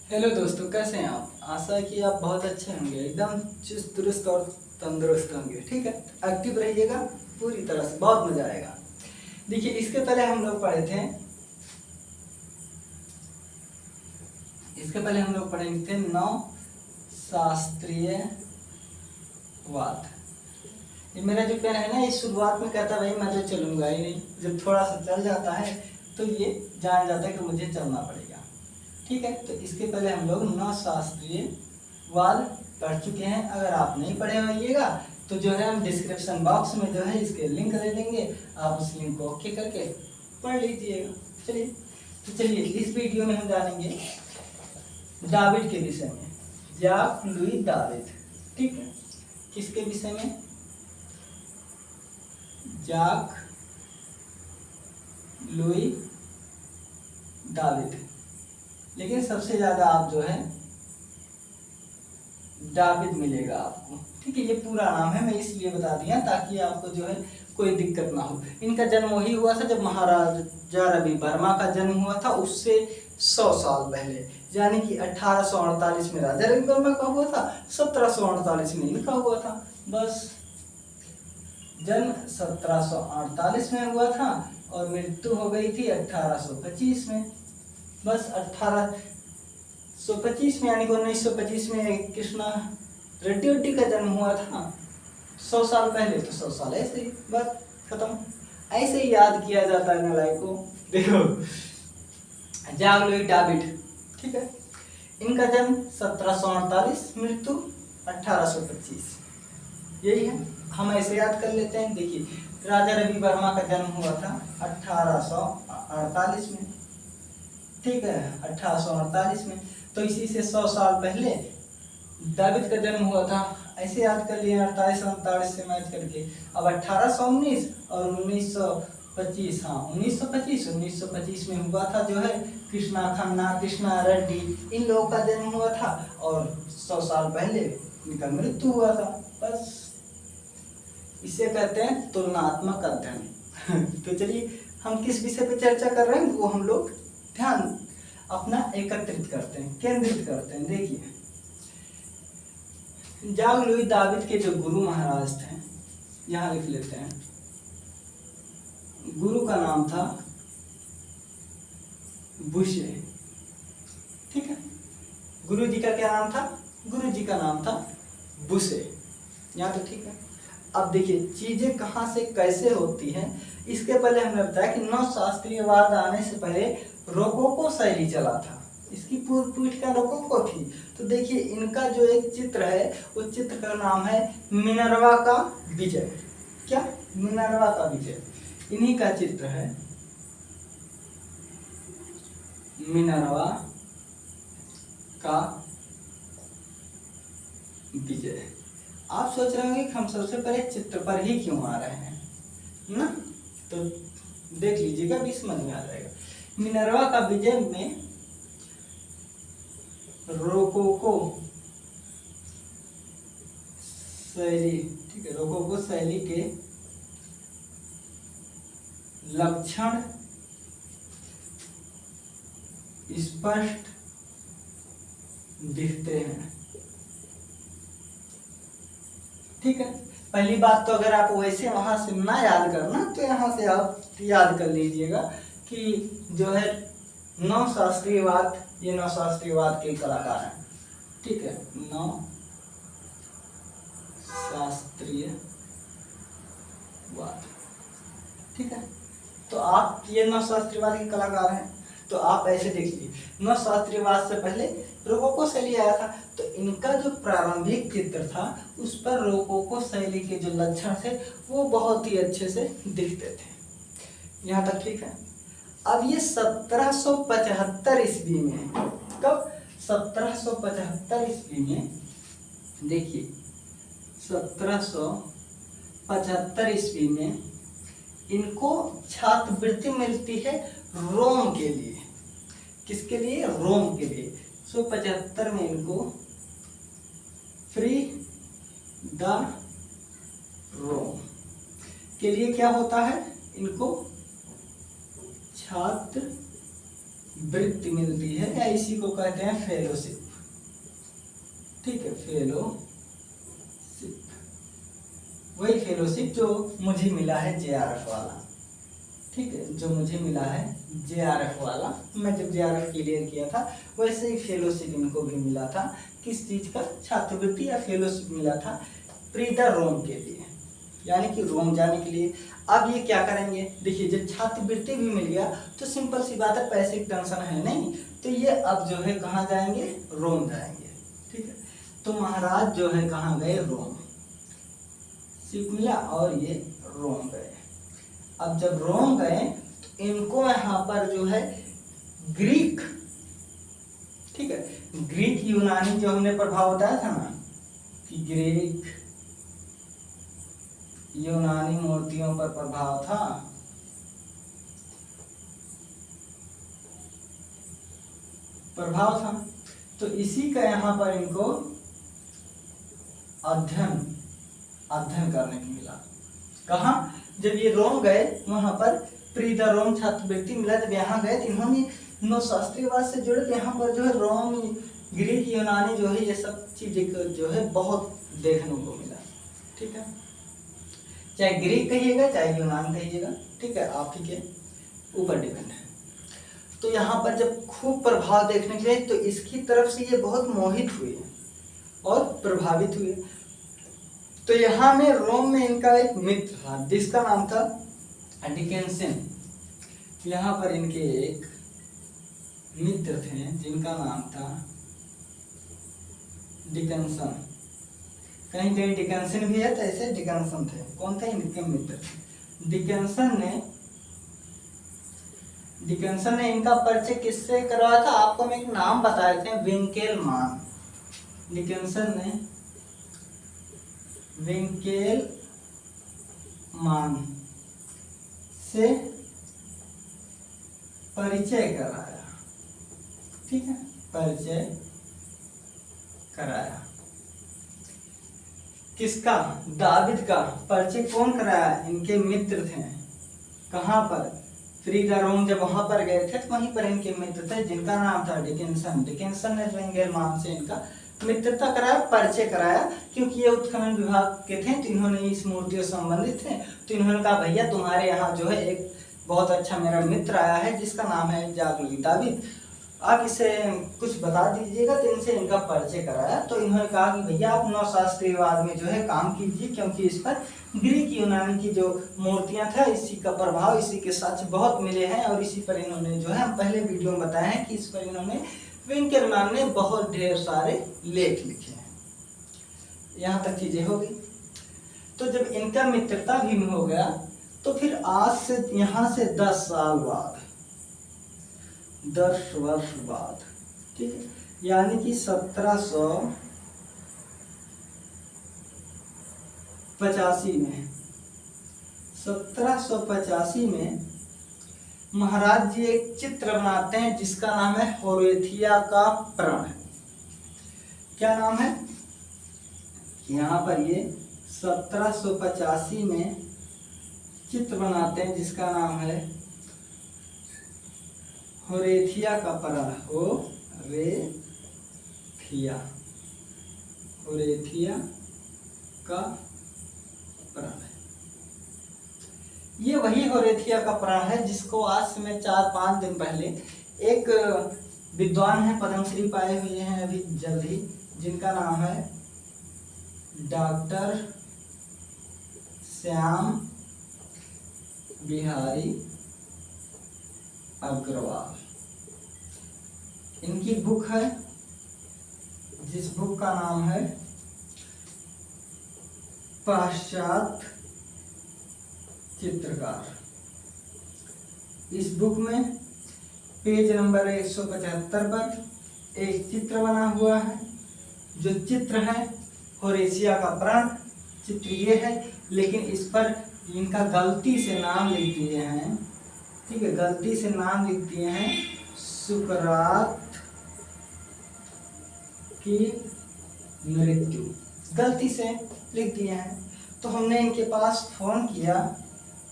Hello दोस्तों, कैसे हैं आप। आशा है कि आप बहुत अच्छे होंगे, एकदम चुस्त दुरुस्त और तंदुरुस्त होंगे। ठीक है, एक्टिव रहिएगा पूरी तरह से, बहुत मजा आएगा। देखिए, इसके पहले हम लोग पढ़े थे, नौ शास्त्रीय वाद। ये मेरा जो पेन है ना, ये शुरुआत में कहता भाई मैं तो चलूंगा ही नहीं, जब थोड़ा सा चल जाता है तो ये जान जाता है कि मुझे चलना पड़ेगा। ठीक है, तो इसके पहले हम लोग नौ शास्त्रीय वाद पढ़ चुके हैं। अगर आप नहीं पढ़े होइएगा तो जो है हम डिस्क्रिप्शन बॉक्स में जो है इसके लिंक दे देंगे, आप उस लिंक को ओके करके पढ़ लीजिएगा। चलिए, तो चलिए इस वीडियो में हम जानेंगे दाविद के विषय में, जाक लुई दाविद। ठीक है, किसके विषय में? जाक लुई दाविद। लेकिन सबसे ज्यादा आप जो है दाविद मिलेगा आपको। ठीक है, ये पूरा नाम है, मैं इसलिए बता दिया ताकि आपको जो है कोई दिक्कत ना हो। इनका जन्म वही हुआ था जब महाराजा रवि वर्मा का जन्म हुआ था, उससे 100 साल पहले, यानी कि 1848 में राजा रवि वर्मा का हुआ था, 1748 में इनका हुआ था। बस जन्म 1748 में हुआ था और मृत्यु हो गई थी 1825 में। बस 1825 में, यानी कि 1925 में कृष्णा रेड्डी का जन्म हुआ था। 100 साल पहले, तो 100 साल ऐसे ही बस खत्म। ऐसे ही याद किया जाता है नालायक को। देखो, जाक लुई दाविद। ठीक है, इनका जन्म 1748, मृत्यु 1825, यही है। हम ऐसे याद कर लेते हैं। देखिए, राजा रवि वर्मा का जन्म हुआ था 1848 में। ठीक है, 1848 में, तो इसी से 100 साल पहले दाविद का जन्म हुआ था। ऐसे याद कर लिए 48 39 से मैच करके। अब 1819 और 1925, हाँ 1925 में हुआ था जो है कृष्णा खन्ना, कृष्णा रेड्डी, इन लोगों का जन्म हुआ था और 100 साल पहले इनका मृत्यु हुआ था। बस इसे कहते हैं तुलनात्मक अध्ययन। तो चलिए, हम किस विषय पे चर्चा कर रहे हैं वो हम लोग ध्यान अपना एकत्रित करते हैं, केंद्रित करते हैं। देखिए, जाक लुई दाविद के जो गुरु महाराज थे, यहां लिख लेते हैं। गुरु का नाम था बुशे। ठीक है, गुरु जी का क्या नाम था? गुरु जी का नाम था बुशे। यहाँ तो ठीक है। अब देखिए, चीजें कहाँ से कैसे होती हैं, इसके पहले हमने बताया कि नौ शास्त्रीयवाद आने से पहले रोकोको शैली चला था। इसकी पूर्व पीठिका रोकोको थी। तो देखिए, इनका जो एक चित्र है, उस चित्र का नाम है मिनर्वा का विजय। क्या? मिनर्वा का विजय, इन्हीं का चित्र है, मिनर्वा का विजय। आप सोच रहे होंगे कि हम सबसे पहले चित्र पर ही क्यों आ रहे हैं ना, तो देख लीजिएगा, भी समझ में आ जाएगा। मिनर्वा का विजय में रोकोको शैली, ठीक है, रोकोको शैली के लक्षण स्पष्ट दिखते हैं। ठीक है, पहली बात तो अगर आप वैसे वहां से ना याद करना, तो यहाँ से आप याद कर लीजिएगा कि जो है नौ शास्त्रीयवाद, ये नौ शास्त्रीयवाद के कलाकार हैं। ठीक है, नौ शास्त्रीयवाद। ठीक है, तो आप ये नौ शास्त्रीयवाद के कलाकार हैं, तो आप ऐसे देख लीजिए, नौ शास्त्रीयवाद से पहले रोकोको शैली आया था, तो इनका जो प्रारंभिक चित्र था उस पर रोकोको शैली के जो लक्षण थे वो बहुत ही अच्छे से दिखते थे। यहाँ तक ठीक है। अब ये 1775 ईस्वी में, कब? 1775 ईस्वी में, देखिए 1775 ईस्वी में इनको छात्रवृत्ति मिलती है रोम के लिए। किसके लिए? रोम के लिए। 1775 में इनको फ्री द रोम के लिए क्या होता है? इनको छात्रवृत्ति वृत्ति मिलती है, या इसी को कहते हैं फेलोशिप। ठीक है, फेलोशिप, वही फेलोशिप जो मुझे मिला है JRF वाला। ठीक है, जो मुझे मिला है JRF वाला, मैं जब JRF क्लियर किया था वैसे ही फेलोशिप इनको भी मिला था। किस चीज़ का? छात्रवृत्ति या फेलोशिप मिला था प्री द रोम के लिए, यानी कि रोम जाने के लिए। अब ये क्या करेंगे, देखिए जब छात्रवृत्ति भी मिल गया तो सिंपल सी बात है, पैसे की टेंशन है नहीं, तो ये अब जो है कहाँ जाएंगे? रोम जाएंगे। ठीक है, तो महाराज जो है कहाँ गए? रोम। शिप मिला और ये रोम गए। अब जब रोम गए तो इनको यहाँ पर जो है ग्रीक, ठीक है, ग्रीक यूनानी जो हमने प्रभाव बताया था ना कि ग्रीक यूनानी मूर्तियों पर प्रभाव था, तो इसी का यहाँ पर इनको अध्ययन करने को मिला। कहाँ? जब ये रोम गए वहां पर प्री द रोम छात्रवृत्ति मिला, जब यहाँ गए तो इन्होंने नवशास्त्रीयवाद से जुड़े, यहाँ पर जो है रोम, ग्रीक, यूनानी जो है ये सब चीजें जो है बहुत देखने को मिला। ठीक है, चाहे ग्रीक कहिएगा चाहे यूनान कहिएगा, ठीक है, आप ही के ऊपर डिपेंड है। तो यहाँ पर जब खूब प्रभाव देखने के लिए तो इसकी तरफ से ये बहुत मोहित हुए और प्रभावित हुए। तो यहाँ में रोम में इनका एक मित्र था जिसका नाम था डिकेंसन। यहाँ पर इनके एक मित्र थे जिनका नाम था डिकेंसन। कहीं कहीं डिकेंसन भी है तो ऐसे डिकेंसन थे। कौन थे? इनके मित्र। डिकेंसन ने इनका परिचय किससे करवाया था? आपको मैं एक नाम बताए थे, विंकेलमान। डिकेंसन ने विंकेलमान से परिचय कराया। ठीक है, परिचय कराया। किसका? दाविद का। परिचय कौन कराया? इनके मित्र थे। कहाँ पर? फ्री द रोम जब वहां पर गए थे तो वहीं पर इनके मित्र थे जिनका नाम था डिकेंसन। डिकेंसन ने विंकेलमान से इनका मित्रता कराया, परिचय कराया, क्योंकि ये उत्खनन विभाग के थे तो इन्होंने इस मूर्तियों से संबंधित थे। तो इन्होंने कहा भैया तुम्हारे यहाँ जो है एक बहुत अच्छा मेरा मित्र आया है जिसका नाम है जागलूली दाविद, आप इसे कुछ बता दीजिएगा। तो इनसे इनका परिचय कराया। तो इन्होंने कहा कि भैया आप नवशास्त्रीयवाद में जो है काम कीजिए, क्योंकि इस पर ग्रीक यूनानी की जो मूर्तियां था इसी का प्रभाव, इसी के साक्ष्य बहुत मिले हैं। और इसी पर इन्होंने जो है पहले वीडियो में बताया है कि इस पर इन्होंने विंकेलमान ने बहुत ढेर सारे लेख लिखे हैं। यहाँ तक चीजें हो गई। तो जब इनका मित्रता भी हो गया तो फिर आज से यहाँ से 10 साल बाद, 10 वर्ष बाद, ठीक है, यानी कि 1785 में महाराज जी एक चित्र बनाते हैं जिसका नाम है होरेथिया का प्रण। क्या नाम है? यहाँ पर ये 1785 में चित्र बनाते हैं जिसका नाम है होरेथिया का प्रण। होरेथिया का प्रण। ये वही होरेथिया का प्रण है जिसको आज से मैं 4-5 दिन पहले एक विद्वान है, पद्मश्री पाए हुए हैं अभी जल्द ही, जिनका नाम है डॉक्टर श्याम बिहारी अग्रवाल। इनकी बुक है जिस बुक का नाम है पाश्चात्य चित्रकार। इस बुक में पेज नंबर 175 पर एक चित्र बना हुआ है। जो चित्र है होरेथिया का प्रण, चित्र ये है, लेकिन इस पर इनका गलती से नाम लिख दिए हैं। ठीक है, गलती से नाम लिख दिए हैं सुकरात की मृत्यु, गलती से लिख दिए हैं। तो हमने इनके पास फोन किया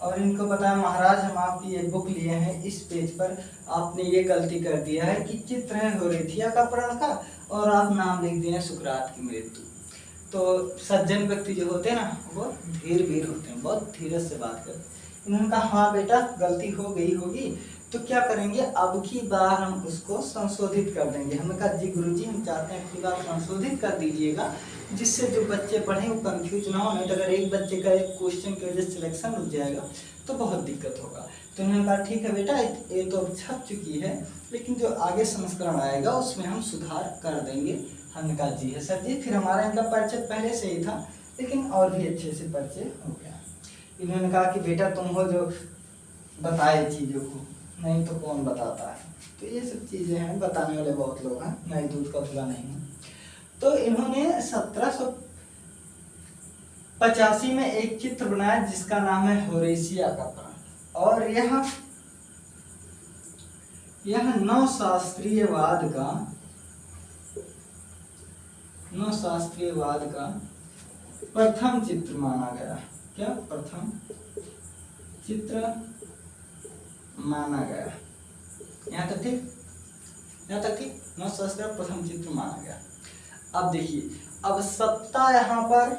और इनको बताया महाराज हम आपकी ये बुक लिए हैं, इस पेज पर आपने ये गलती कर दिया है कि चित्र है होरेथिया का प्रण का और आप नाम लिख दिए सुकरात की मृत्यु। तो सज्जन व्यक्ति जो होते हैं ना वो धीर वीर होते हैं, बहुत धीरज से बात करते हैं। इन्होंने कहा हाँ बेटा गलती हो गई होगी तो क्या करेंगे, अब की बार हम उसको संशोधित कर देंगे। हमने कहा जी गुरुजी हम चाहते हैं कि बार संशोधित कर दीजिएगा, जिससे जो बच्चे पढ़ें वो कंफ्यूज ना हो, नहीं तो अगर एक बच्चे का एक क्वेश्चन की वजह से सिलेक्शन रुक जाएगा तो बहुत दिक्कत होगा। तो उन्होंने कहा ठीक है बेटा ये तो अब छप चुकी है, लेकिन जो आगे संस्करण आएगा उसमें हम सुधार कर देंगे। हमने कहा जी है सर जी। फिर हमारा इनका परिचय पहले से ही था, लेकिन और भी अच्छे से परिचय हो गया। इन्होंने कहा कि बेटा तुम हो जो बताए चीज़ों को, नहीं तो कौन बताता है। तो ये सब चीज़ें हैं, बताने वाले बहुत लोग हैं, नए दूध का धुला नहीं है। तो इन्होंने 1785 में एक चित्र बनाया जिसका नाम है होरेसिया का प्रण, और यह नवशास्त्रीयवाद का प्रथम चित्र माना गया। क्या प्रथम चित्र माना गया? यहाँ तक ठीक, नवशास्त्रीय प्रथम चित्र माना गया। अब देखिए, अब सत्ता यहाँ पर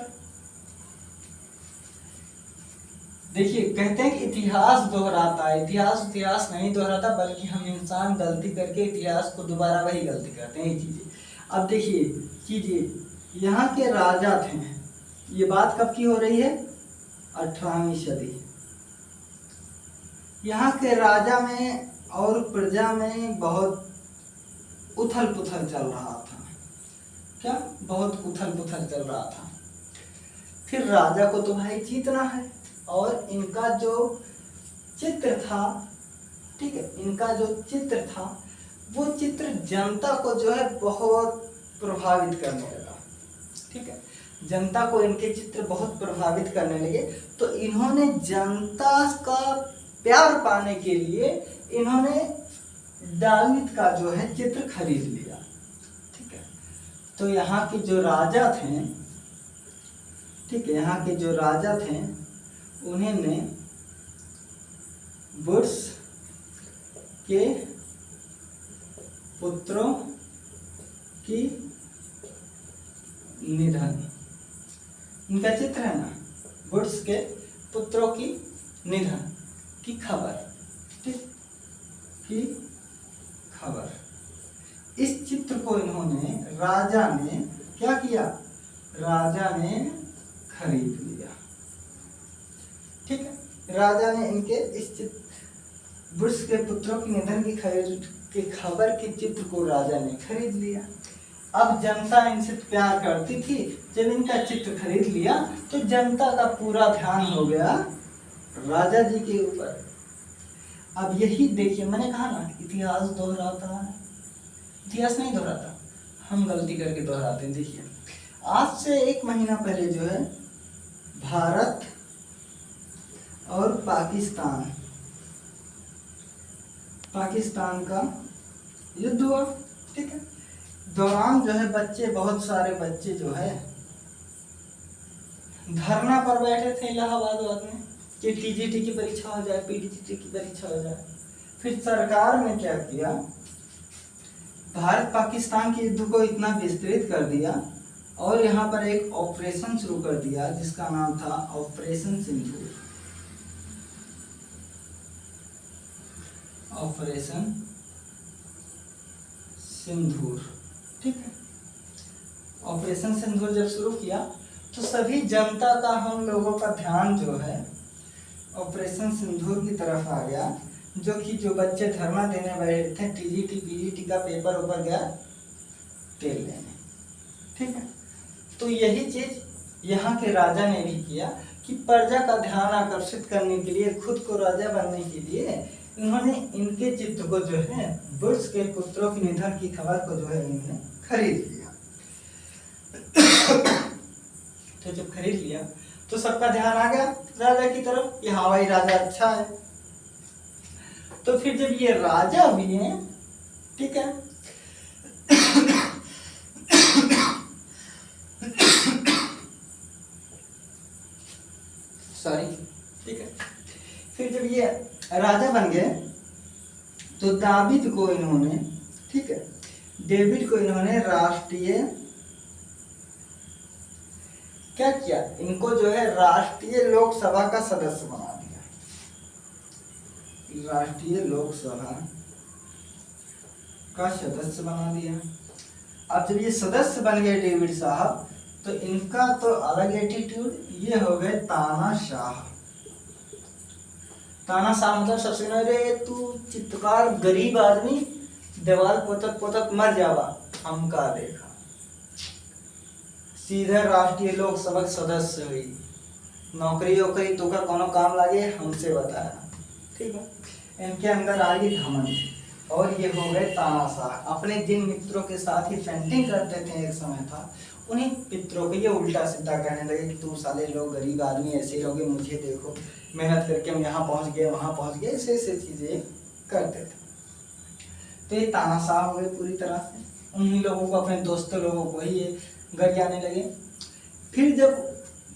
देखिए, कहते हैं कि इतिहास दोहराता है। इतिहास नहीं दोहराता, बल्कि हम इंसान गलती करके इतिहास को दोबारा वही गलती करते हैं, ये चीजें। अब देखिए चीजें, यहाँ के राजा थे, ये बात कब की हो रही है? 18वीं सदी। यहाँ के राजा में और प्रजा में बहुत उथल पुथल चल रहा था। क्या? बहुत उथल पुथल चल रहा था। फिर राजा को तो भाई जीतना है, और इनका जो चित्र था, ठीक है, इनका जो चित्र था वो चित्र जनता को जो है बहुत प्रभावित करने लगा। ठीक है, जनता को इनके चित्र बहुत प्रभावित करने लगे। तो इन्होंने जनता का प्यार पाने के लिए इन्होंने डाल्मिट का जो है चित्र खरीद लिया। ठीक है, तो यहाँ के जो राजा थे, ठीक है, यहाँ के जो राजा थे उन्होंने बुर्श के पुत्रों की निधन, इनका चित्र है ना, बुर्श के पुत्रों की निधन की खबर, ठीक, की खबर, इस चित्र को इन्होंने, राजा ने क्या किया? राजा ने खरीद लिया। ठीक है, राजा ने इनके इस चित्र बुर्श के पुत्रों के निधन की खबर के चित्र को राजा ने खरीद लिया। अब जनता इनसे प्यार करती थी, जब इनका चित्र खरीद लिया तो जनता का पूरा ध्यान हो गया राजा जी के ऊपर। अब यही देखिए, मैंने कहा ना इतिहास दोहराता है, इतिहास नहीं दोहराता, हम गलती करके दोहराते हैं। देखिए, आज से 1 महीना पहले जो है भारत और पाकिस्तान का युद्ध हुआ। ठीक है, दौरान जो है बच्चे, बहुत सारे बच्चे जो है धरना पर बैठे थे इलाहाबाद में कि टीजीटी की परीक्षा हो जाए, पीटीजीटी की परीक्षा हो जाए। फिर सरकार ने क्या किया, भारत पाकिस्तान के युद्ध को इतना विस्तृत कर दिया और यहाँ पर एक ऑपरेशन शुरू कर दिया जिसका नाम था ऑपरेशन सिंदूर। ऑपरेशन सिंदूर, ठीक है, ऑपरेशन सिंदूर जब शुरू किया तो सभी जनता का, हम लोगों का ध्यान जो है ऑपरेशन सिंदूर की तरफ आ गया, जो कि जो बच्चे धरना देने बैठे थे, टीजीटी पीजीटी का पेपर ऊपर गया तेल लेने। ठीक है, तो यही चीज यहाँ के राजा ने भी किया कि प्रजा का ध्यान आकर्षित करने के लिए, खुद को राजा बनने के लिए इन्होंने इनके चित्र को जो है, बुर्श के पुत्रों के निधन की खबर को जो है इन्होंने खरीद लिया। तो जब खरीद लिया तो सबका ध्यान आ गया राजा की तरफ कि हाँ भाई राजा अच्छा है। तो फिर जब ये राजा भी हैं, ठीक है, सॉरी, ठीक है, फिर जब ये राजा बन गए तो दाविद को इन्होंने, ठीक है, डेविड को इन्होंने राष्ट्रीय क्या किया, इनको जो है राष्ट्रीय लोकसभा का सदस्य बना दिया। राष्ट्रीय लोकसभा का सदस्य बना दिया। अब जब ये सदस्य बन गए डेविड साहब, तो इनका तो अलग एटीट्यूड, ये हो गए तानाशाह। तानाशाह मतलब सबसे पहले तू चित्रकार गरीब आदमी दीवार पोतक पोतक मर जावा, हमका देखा। सीधे राष्ट्रीय लोकसभा सदस्य हुई, नौकरी वोकरी तो का कोनो काम लागे हमसे बताया, ठीक है। इनके अंदर आ गई घमंड, और ये हो गए तानाशाह। अपने जिन मित्रों के साथ ही पेंटिंग करते थे एक समय था, उन्हीं मित्रों को ये उल्टा सीधा कहने लगे कि तुम साले लोग गरीब आदमी ऐसे ही रहोगे, मुझे देखो मेहनत करके हम यहाँ पहुँच गए वहाँ पहुँच गए, ऐसे ऐसे चीज़ें करते थे। तो ये तानाशाह हो गए पूरी तरह से। उन्हीं लोगों को, अपने दोस्तों लोगों को ही ये गरियाने लगे। फिर जब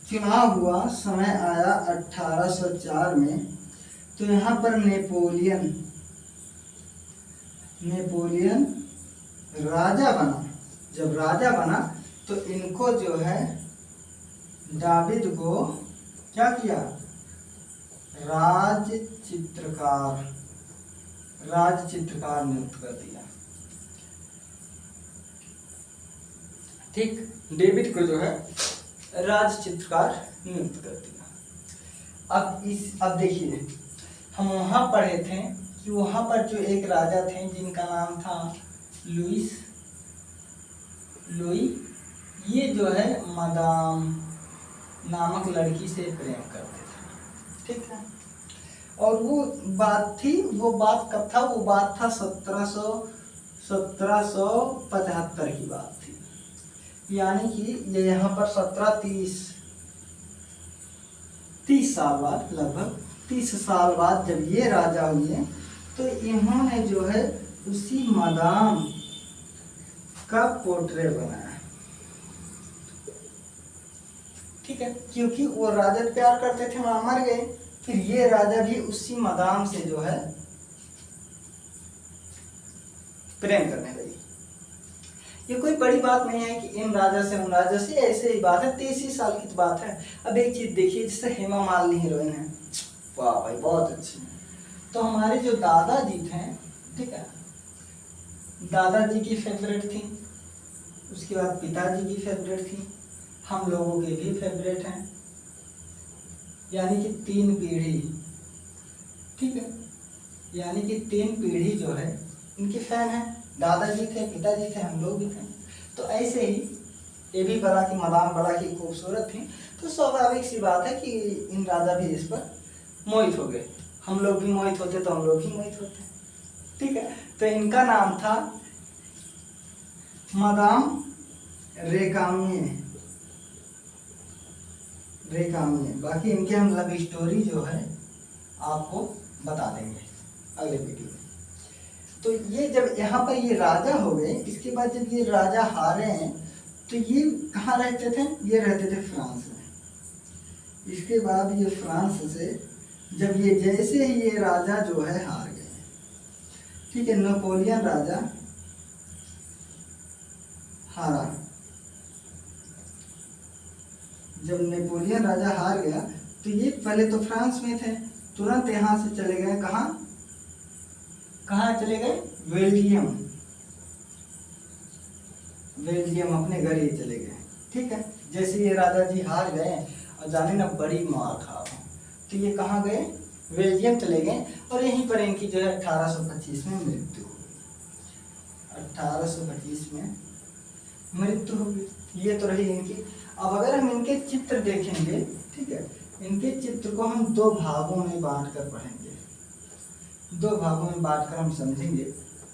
चुनाव हुआ, समय आया 1804 में, तो यहाँ पर नेपोलियन राजा बना। जब राजा बना तो इनको जो है दाविद को क्या किया, राज चित्रकार नियुक्त कर दिया, ठीक। डेविड को जो है राज चित्रकार नियुक्त कर दिया। अब देखिए, हम वहाँ पढ़े थे कि वहाँ पर जो एक राजा थे जिनका नाम था लुई, ये जो है मदाम नामक लड़की से प्रेम करते थे, ठीक है। और वो बात कब था, वो बात था 1775 की बात थी। यानी कि ये यहाँ पर 30 साल बाद, लगभग 30 साल बाद जब ये राजा हुए, तो इन्होंने जो है उसी मदाम का पोर्ट्रेट बनाया, ठीक है। क्योंकि वो राजा प्यार करते थे, वहां मर गए, फिर ये राजा भी उसी मदाम से जो है प्रेम करने लगी। ये कोई बड़ी बात नहीं है कि इन राजा से उन राजा से, ऐसे ही बात है, 30 साल की तो बात है। अब एक चीज देखिए, जिससे हेमा मालिनी हीरोइन है, वाह भाई बहुत अच्छी है। तो हमारे जो दादाजी थे, ठीक है, दादाजी की फेवरेट थी, उसके बाद पिताजी की फेवरेट थी, हम लोगों के भी फेवरेट हैं, यानी कि 3 पीढ़ी, ठीक है, यानी कि 3 पीढ़ी जो है इनकी फैन है। दादाजी थे, पिताजी थे, हम लोग भी थे। तो ऐसे ही ये भी बड़ा की मदाम बड़ा की खूबसूरत थी, तो स्वाभाविक सी बात है कि इन राजा भी इस पर मोहित हो गए। हम लोग भी मोहित होते तो हम लोग भी मोहित होते, ठीक है। तो इनका नाम था मदाम रेकामिये। बाकी इनके हम लव स्टोरी जो है आपको बता देंगे अगले वीडियो में। तो ये जब यहाँ पर ये राजा हो गए, इसके बाद जब ये राजा हारे हैं, तो ये कहाँ रहते थे, ये रहते थे फ्रांस में। इसके बाद ये फ्रांस से जब ये जैसे ही ये राजा जो है हार गए, ठीक है, नेपोलियन राजा हारा। जब नेपोलियन राजा हार गया, तो ये पहले तो फ्रांस में थे, तुरंत यहाँ से चले गए कहाँ चले गए, बेल्जियम अपने घर ही चले गए, ठीक है। जैसे ये राजा जी हार गए और जाने ना बड़ी मार खा, तो ये कहाँ गए, बेल्जियम चले गए, और यहीं पर इनकी जो है 1825 में मृत्यु हो गई। 1825 में मृत्यु हो गई। ये तो रही इनकी। अब अगर हम इनके चित्र देखेंगे, ठीक है, इनके चित्र को हम 2 भागों में बांट कर पढ़ेंगे, 2 भागों में बांटकर हम समझेंगे।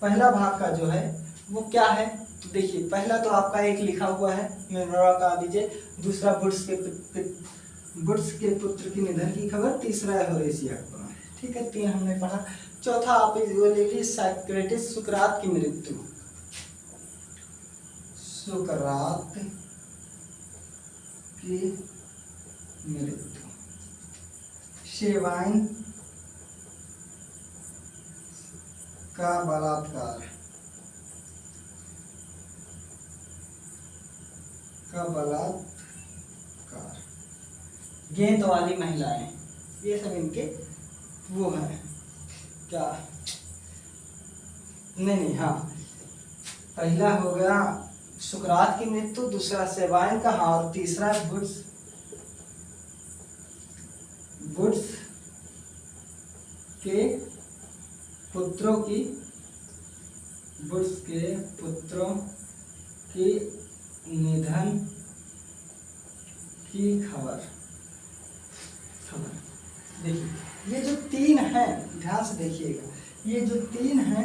पहला भाग का जो है वो क्या है, तो देखिए, पहला तो आपका एक लिखा हुआ है मेनोरा का विजय, दूसरा बुड्स के पुत्र की निधन की खबर, तीसरा है होरेशिया का पुराण, ठीक है। 3 हमने पढ़ा। चौथा आप लिखिए सोक्रेटिस, सुकरात की मृत्यु, सुकरात की मृत्यु, सेवाइन का बलात्कार, का बलात्कार, गेंद वाली महिलाएं, ये सब इनके वो है क्या, नहीं हाँ, पहला हो गया सुकरात की मृत्यु, दूसरा सेवाइन का, हाँ, और तीसरा वुड्स के पुत्रों की निधन की खबर। देखिए ये जो तीन है, ध्यान से देखिएगा, ये जो तीन है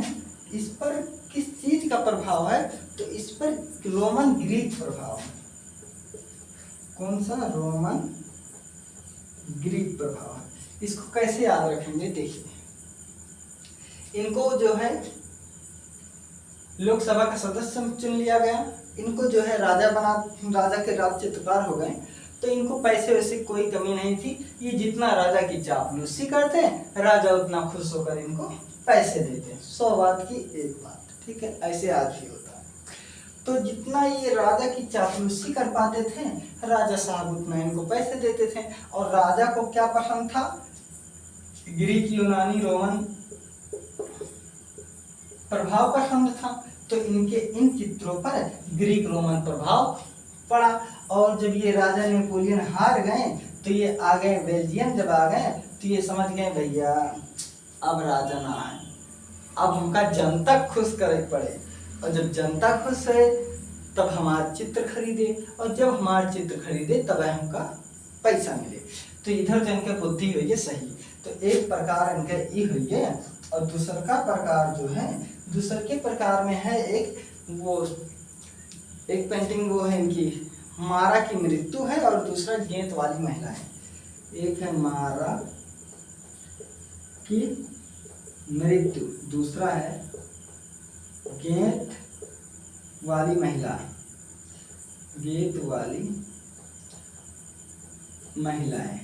इस पर किस चीज का प्रभाव है, तो इस पर रोमन ग्रीक प्रभाव है। कौन सा? रोमन ग्रीक प्रभाव है। इसको कैसे याद रखेंगे? देखिए इनको जो है लोकसभा का सदस्य चुन लिया गया, इनको जो है राजा के राज चित्रकार हो गए, तो इनको पैसे वैसे कोई कमी नहीं थी, ये जितना राजा की चापलूसी करते हैं राजा उतना खुश होकर इनको पैसे देते हैं। 100 बात की एक बात, ठीक है, ऐसे आज भी होता है। तो जितना ये राजा की चापलूसी कर पाते थे राजा साहब उतना इनको पैसे देते थे, और राजा को क्या पसंद था? ग्रीक यूनानी रोमन प्रभाव पसंद था, तो इनके इन चित्रों पर ग्रीक रोमन प्रभाव पड़ा। और जब ये राजा नेपोलियन हार गए तो ये आ गए बेल्जियम, जब आ गए तो ये समझ गए भैया अब राजा ना आए, अब हमका जनता खुश करे पड़े, और जब जनता खुश है तब हमारे चित्र खरीदे, और जब हमारे चित्र खरीदे तब हमका पैसा मिले। तो इधर जो इनके बुद्धि हुई है सही, तो एक प्रकार इनके ई हुई है, और दूसर का प्रकार जो है, दूसर के प्रकार में है एक पेंटिंग वो है इनकी मारा की मृत्यु है, और दूसरा गेंद वाली महिला है। एक है मारा की मृत्यु, दूसरा है गेंद वाली महिला, गेंद वाली महिलाएं।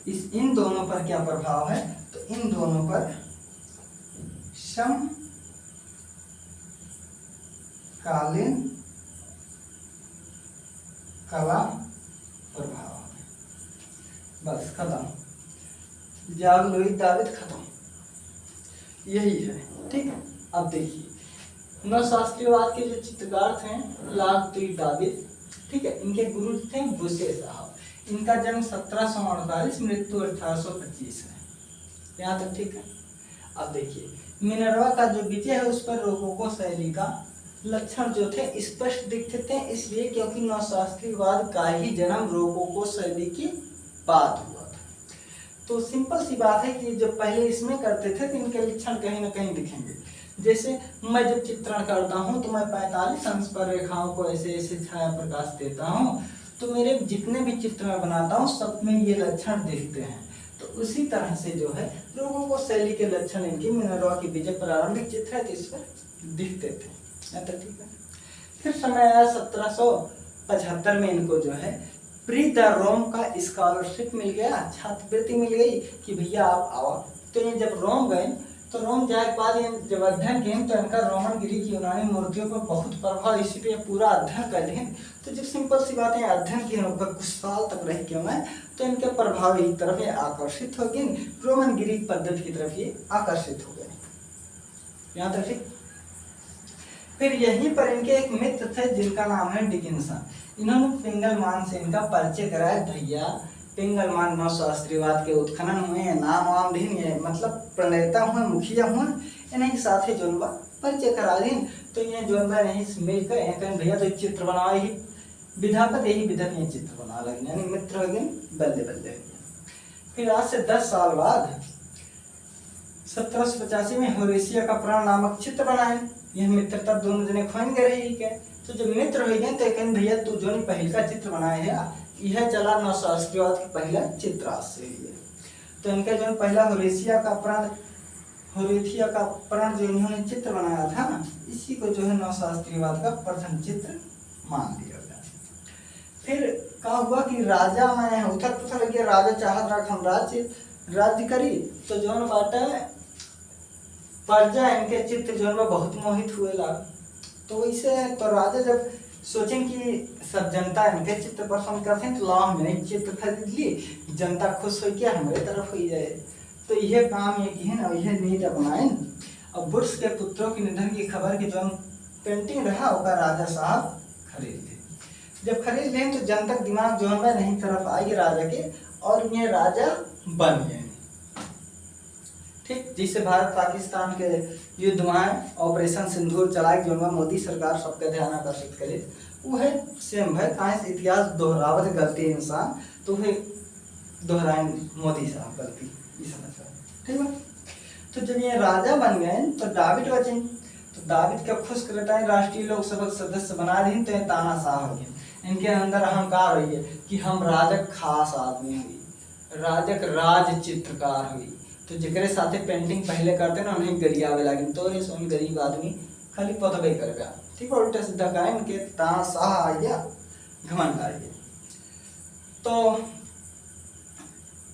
इन दोनों पर क्या प्रभाव है? तो इन दोनों पर समकालीन कला प्रभाव है। बस खत्म, जाग लोहित दाविद खत्म, यही है, ठीक है। अब देखिए नवशास्त्रीयवाद के जो चित्रकार थे लोहित दाविद, ठीक है, इनके गुरु थे बुसे साहब। इनका जन्म 1748, मृत्यु 1825 है, यहाँ तक ठीक है। अब देखिए मिनर्वा का जो विजय है उस पर रोकोको शैली का लक्षण जो थे स्पष्ट दिखते थे, इसलिए क्योंकि नवशास्त्रीयवाद का ही जन्म रोकोको शैली की बात हुआ था। तो सिंपल सी बात है कि जब पहले इसमें करते थे तो इनके लक्षण कहीं ना कहीं दिखेंगे। जैसे मैं जब चित्रण करता हूँ तो मैं 45 अंश पर रेखाओं को ऐसे ऐसे छाया प्रकाश देता हूँ, तो मेरे जितने भी चित्रण बनाता हूँ सब में ये लक्षण दिखते हैं। तो उसी तरह से जो है रोकोको शैली के लक्षण इनकी मिनर्वा की विजय प्रारंभिक चित्र है तो इस पर दिखते थे, तो ठीक है। फिर समय आया 1775 में इनको जो है प्री द रोम का स्कॉलरशिप मिल गया, छात्रवृत्ति मिल गई कि भैया आप आओ। तो ये जब रोम गए तो रोम जाए के बाद ये जब अध्ययन किए तो इनका रोमन ग्रीक यूनानी मूर्तियों पर बहुत प्रभाव, इसीलिए पूरा अध्ययन कर लिए। तो जब सिंपल सी बात है अध्ययन किए लगभग कुछ साल तक रह क्यों है तो इनके प्रभाव की तरफ ये आकर्षित हो गए, रोमन ग्रीक पद्धति की तरफ ये आकर्षित हो गए, यहाँ तक ठीक। फिर यहीं पर इनके एक मित्र थे जिनका नाम है डिकिंसन। इन्होंने पिंगलमान से इनका परिचय कराया। भैया पिंगलमान नवशास्त्रीयवाद के उत्खनन हुए, नाम वाम दिन मतलब प्रणेता हुए, मुखिया हुए, इन्हीं के साथ ही जोनबा परिचय करा दी। तो ये जोनबा नहीं मिलकर कहें भैया तो चित्र बनाओ, यही विधापत यही विधत ये चित्र बना लगे, यानी मित्र हो गए बल्ले बल्ले। फिर आज से 10 साल बाद 1785 में होरेसिया का प्राण नामक चित्र बनाए। यह मित्रता दोनों जने खोन गए रही है। तो जब मित्र हो गए तो कहें भैया तू जो पहल का चित्र बनाए है यह चला नवशास्त्रीयवाद का पहला चित्र आज से ही है। तो इनका जो पहला होरेसिया का प्राण जो इन्होंने चित्र बनाया था ना, इसी को जो है नवशास्त्रीयवाद का प्रथम चित्र मान लिया गया। फिर क्या हुआ कि राजा में उथल पुथल गया, राजा चाहत रहा हम राज्य करी, तो जो बाटा प्रजा इनके चित्र जो है बहुत मोहित हुए ला। तो वैसे तो राजा जब सोचें कि सब जनता इनके चित्र पसंद करते हैं तो लाओ मैंने चित्र खरीद ली, जनता खुश हो गया हमारे तरफ हो जाए। तो यह काम ये की है ना, यह नीति अपनाए। अब बुर्श के पुत्रों के निधन की खबर की जो पेंटिंग रहा होगा राजा साहब खरीद ले। जब खरीद लें तो जनता दिमाग जो है नहीं तरफ आएगी राजा के, और ये राजा बन गए। ठीक, जिससे भारत पाकिस्तान के युद्ध में ऑपरेशन सिंदूर चलाए जो मोदी सरकार सबका ध्यान आकर्षित करे। वह सेम है कहाँ से इतिहास दोहरावत गलती इंसान, तो वह दोहराए मोदी साहब गलती ये समझ रहा। ठीक है, तो जब ये राजा बन गए तो दाविद बचे। तो दाविद का खुश करता है राष्ट्रीय लोकसभा सदस्य बना दी, तो ये तानाशाह हो गए। इनके अंदर अहंकार हुई है कि हम राजक खास आदमी हुई, राजक राज चित्रकार हुई। तो जिकरे साथे पेंटिंग पहले करते ना उन्हें गरियावे लगे, तो ये सोन गरीब आदमी खाली पतबे कर गया। ठीक है, उल्टा सीधा कहा इनके तानाशाह आ गया, घमंड आ गया। तो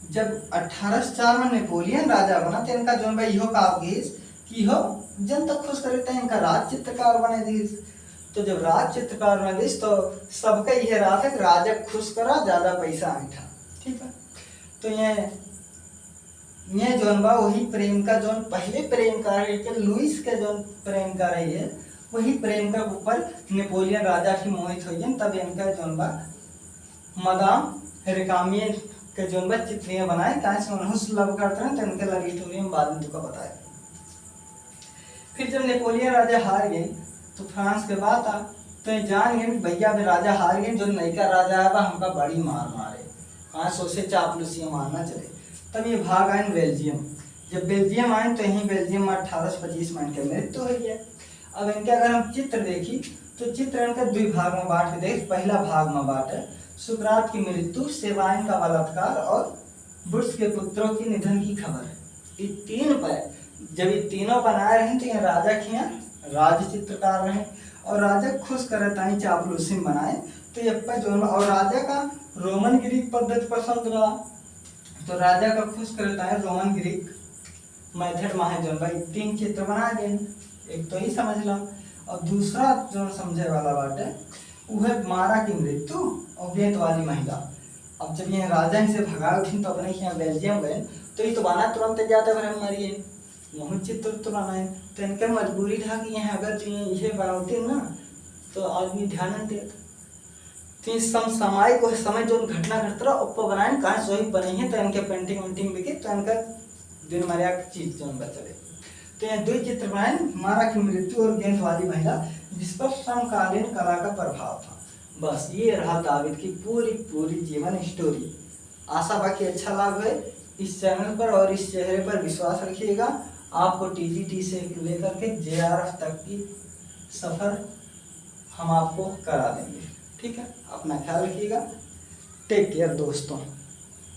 जब 1804 में नेपोलियन राजा बना तो इनका जो भाई इहो काबिज कि हो जनता खुश करते हैं, इनका राज चित्रकार बने दी। तो जब राज चित्रकार बने दी तो सबका यह रहा था कि राजा खुश करा, ज्यादा पैसा ऐठा। ठीक है, तो ये जोन बा वही प्रेम का जोन पहले प्रेम का रही है लुइस के जोन प्रेम का रही है, वही प्रेम का ऊपर नेपोलियन राजा की मोहित हुई है। तब इनका जोन बा मदाम रिकामिये के जोन बा चित्रियां बनाए, कहाँ से उन्होंने लव करते हैं तो इनके लव स्टोरी में बाद में तुका बताया। फिर जब नेपोलियन राजा हार गए तो फ्रांस के बाद था, तो जान गए भैया अभी राजा हार गए, जो नई का राजा है वह हमका बड़ी मार मारे, कहाँ सोचे चापलूसियां मारना चले। तब ये भाग आए बेल्जियम। जब बेल्जियम आए तो यहीं बेल्जियम में 1825 में इनके मृत्यु हो गया। अब इनके अगर हम चित्र देखी तो चित्र इनका 2 भाग में बांट के देख। पहला भाग में बांटे सुकरात की मृत्यु, सेवाइन का बलात्कार और बुर्श के पुत्रों की निधन की खबर। ये 3 पर जब ये तीनों बनाए रहे तो ये राजा के राज चित्रकार रहे, और राजा खुश करता चापलूसी बनाए। तो ये जो और राजा का रोमन ग्रीक पद्धति पसंद रहा, तो राजा का खुश करता है रोमन ग्रीक मेथड में जो भाई 3 चित्र बना दे। एक तो ही समझ ला, और दूसरा जो समझे वाला बात है वह मारा की मृत्यु और वेत वाली महिला। अब जब ये राजा से भगा उठी तो अपने यहाँ बेल्जियम गए, तो ये तो बना तुरंत जाते पर मरिए वही चित्र तो बनाए। तो इनके मजबूरी था कि यहाँ अगर जो ये बनाते ना तो आदमी ध्यान नहीं देता। तो इस समय को समय जो घटना घटता रहा ऊपर बनाए कहाँ सोई बने हैं, तो इनके पेंटिंग वेंटिंग बिके, तो इनका दिन मरिया चीज जो चले। तो यहाँ 2 चित्र बनाए, मारा की मृत्यु और गेंद वाली महिला, जिस पर समकालीन कला का प्रभाव था। बस ये रहा दाविद की पूरी जीवन स्टोरी। आशा बाकी अच्छा लाभ है इस चैनल पर, और इस चेहरे पर विश्वास रखिएगा। आपको टीजीटी से लेकर के जेआरएफ तक की सफर हम आपको करा देंगे। ठीक है, अपना ख्याल रखिएगा। टेक केयर दोस्तों।